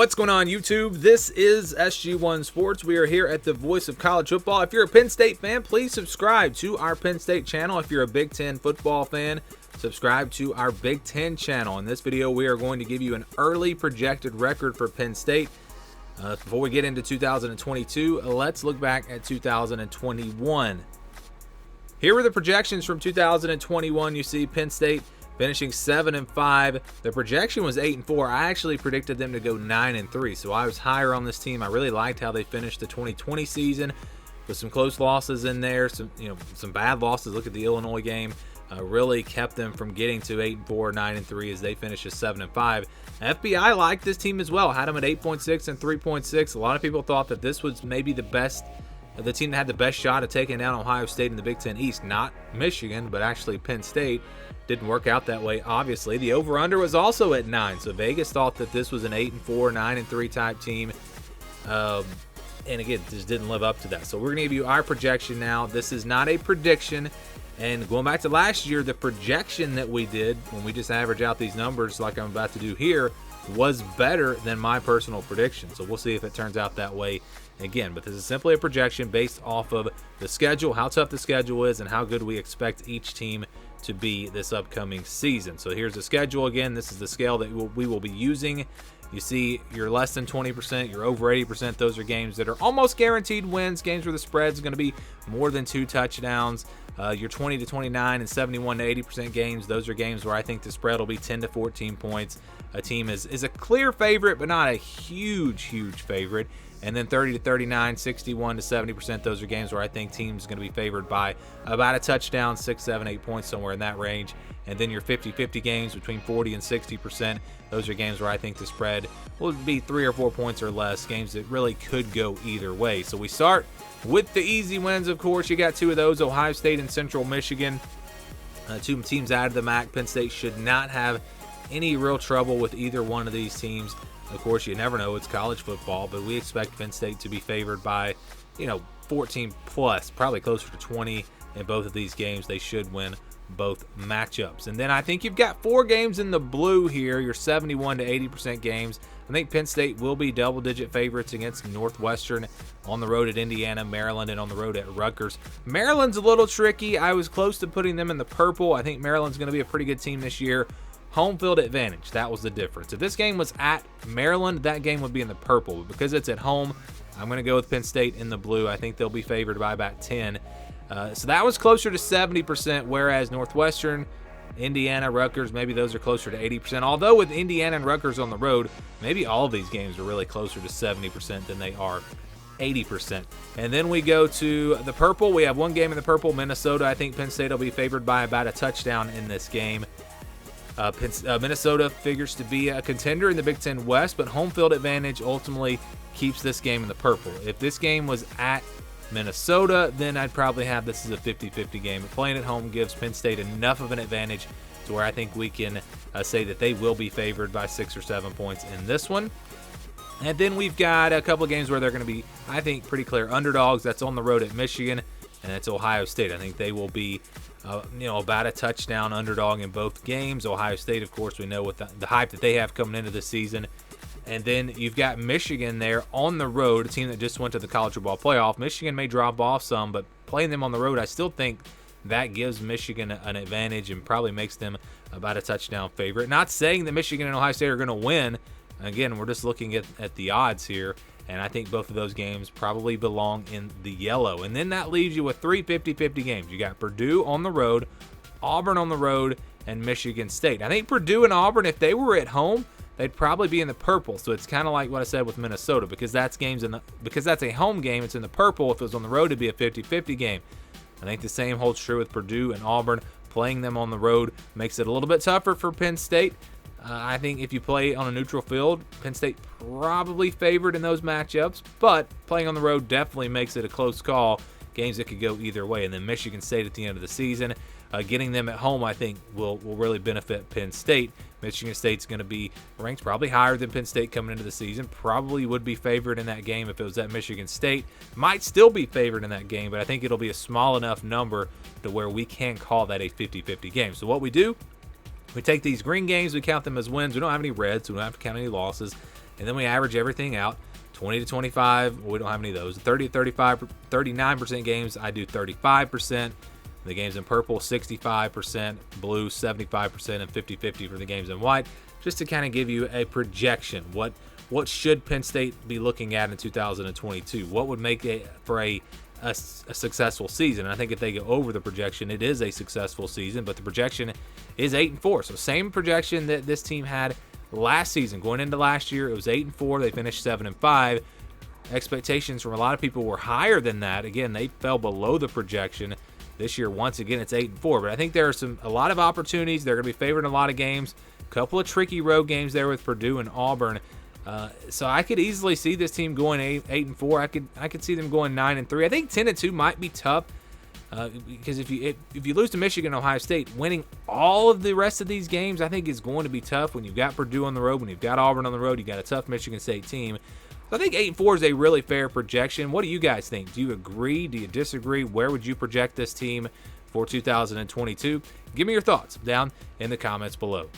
What's going on, YouTube? This is SG1 Sports. We are here at the voice of college football. If you're a Penn State fan, please subscribe to our Penn State channel. If you're a Big Ten football fan, subscribe to our Big Ten channel. In this video, we are going to give you an early projected record for Penn State. Before we get into 2022, let's look back at 2021. Here were the projections from 2021. You see Penn State finishing 7-5. The projection was 8-4. I actually predicted them to go 9-3, so I was higher on this team. I really liked how they finished the 2020 season with some close losses in there, some bad losses. Look at the Illinois game. Really kept them from getting to 8-4, 9-3 as they finished at 7-5. FBI liked this team as well. Had them at 8.6 and 3.6. A lot of people thought that this was maybe the team that had the best shot at taking down Ohio State in the Big Ten East. Not Michigan, but actually Penn State. Didn't work out that way, obviously. The over-under was also at 9, so Vegas thought that this was an 8-4, 9-3 type team. And again, just didn't live up to that. So we're going to give you our projection now. This is not a prediction. And going back to last year, the projection that we did when we just average out these numbers like I'm about to do here was better than my personal prediction. So we'll see if it turns out that way again. But this is simply a projection based off of the schedule, how tough the schedule is, and how good we expect each team to be this upcoming season. So here's the schedule again. This is the scale that we will be using. You see, you're less than 20%, you're over 80%. Those are games that are almost guaranteed wins, games where the spread's going to be more than 2 touchdowns. Your 20 to 29 and 71 to 80% games, those are games where I think the spread will be 10 to 14 points. A team is a clear favorite, but not a huge favorite. And then 30 to 39, 61 to 70%, those are games where I think teams going to be favored by about a touchdown, 6, 7, 8 points, somewhere in that range. And then your 50-50 games between 40 and 60%, those are games where I think the spread will be 3 or 4 points or less, games that really could go either way. So we start with the easy wins, of course. You got 2 of those, Ohio State and Central Michigan. 2 teams out of the MAC. Penn State should not have any real trouble with either one of these teams. Of course, you never know. It's college football, but we expect Penn State to be favored by, 14 plus, probably closer to 20 in both of these games. They should win both matchups. And then I think you've got 4 games in the blue here, your 71 to 80% games. I think Penn State will be double-digit favorites against Northwestern on the road at Indiana, Maryland, and on the road at Rutgers. Maryland's a little tricky. I was close to putting them in the purple. I think Maryland's going to be a pretty good team this year. Home field advantage, that was the difference. If this game was at Maryland, that game would be in the purple. But because it's at home, I'm going to go with Penn State in the blue. I think they'll be favored by about 10. So that was closer to 70%, whereas Northwestern, Indiana, Rutgers, maybe those are closer to 80%. Although with Indiana and Rutgers on the road, maybe all of these games are really closer to 70% than they are 80%. And then we go to the purple. We have 1 game in the purple, Minnesota. I think Penn State will be favored by about a touchdown in this game. Minnesota figures to be a contender in the Big Ten West, but home field advantage ultimately keeps this game in the purple. If this game was at Minnesota, then I'd probably have this as a 50-50 game. But playing at home gives Penn State enough of an advantage to where I think we can say that they will be favored by 6 or 7 points in this one. And then we've got a couple of games where they're going to be, I think, pretty clear underdogs. That's on the road at Michigan, and that's Ohio State. I think they will be about a touchdown underdog in both games. Ohio State, of course, we know with the hype that they have coming into the season. And then you've got Michigan there on the road, a team that just went to the college football playoff. Michigan may drop off some, but playing them on the road, I still think that gives Michigan an advantage and probably makes them about a touchdown favorite. Not saying that Michigan and Ohio State are going to win. Again, we're just looking at the odds here. And I think both of those games probably belong in the yellow. And then that leaves you with 3 50-50 games. You got Purdue on the road, Auburn on the road, and Michigan State. I think Purdue and Auburn, if they were at home, they'd probably be in the purple. So it's kind of like what I said with Minnesota, because that's a home game. It's in the purple. If it was on the road, it'd be a 50-50 game. I think the same holds true with Purdue and Auburn. Playing them on the road makes it a little bit tougher for Penn State. I think if you play on a neutral field, Penn State probably favored in those matchups, but playing on the road definitely makes it a close call. Games that could go either way. And then Michigan State at the end of the season, getting them at home, I think, will really benefit Penn State. Michigan State's going to be ranked probably higher than Penn State coming into the season. Probably would be favored in that game if it was at Michigan State. Might still be favored in that game, but I think it'll be a small enough number to where we can call that a 50-50 game. So what we do, we take these green games, we count them as wins. We don't have any reds, so we don't have to count any losses. and then we average everything out. 20 to 25, we don't have any of those. 30 to 35, 39% games, I do 35%. The games in purple, 65%, blue, 75%, and 50-50 for the games in white. Just to kind of give you a projection. What should Penn State be looking at in 2022? What would make it for a successful season? And I think if they go over the projection, it is a successful season, but the projection is 8-4. So same projection that this team had last season. Going into last year, it was 8-4. They finished 7-5. Expectations from a lot of people were higher than that. Again, they fell below the projection. This year, once again, it's 8-4. But I think there are a lot of opportunities. They're going to be favored in a lot of games. A couple of tricky road games there with Purdue and Auburn. So I could easily see this team going 8-4. I could see them going 9-3. I think 10-2 might be tough because if you lose to Michigan, Ohio State, winning all of the rest of these games, I think is going to be tough. When you've got Purdue on the road, when you've got Auburn on the road, you got a tough Michigan State team. So I think 8-4 is a really fair projection. What do you guys think? Do you agree? Do you disagree? Where would you project this team for 2022? Give me your thoughts down in the comments below.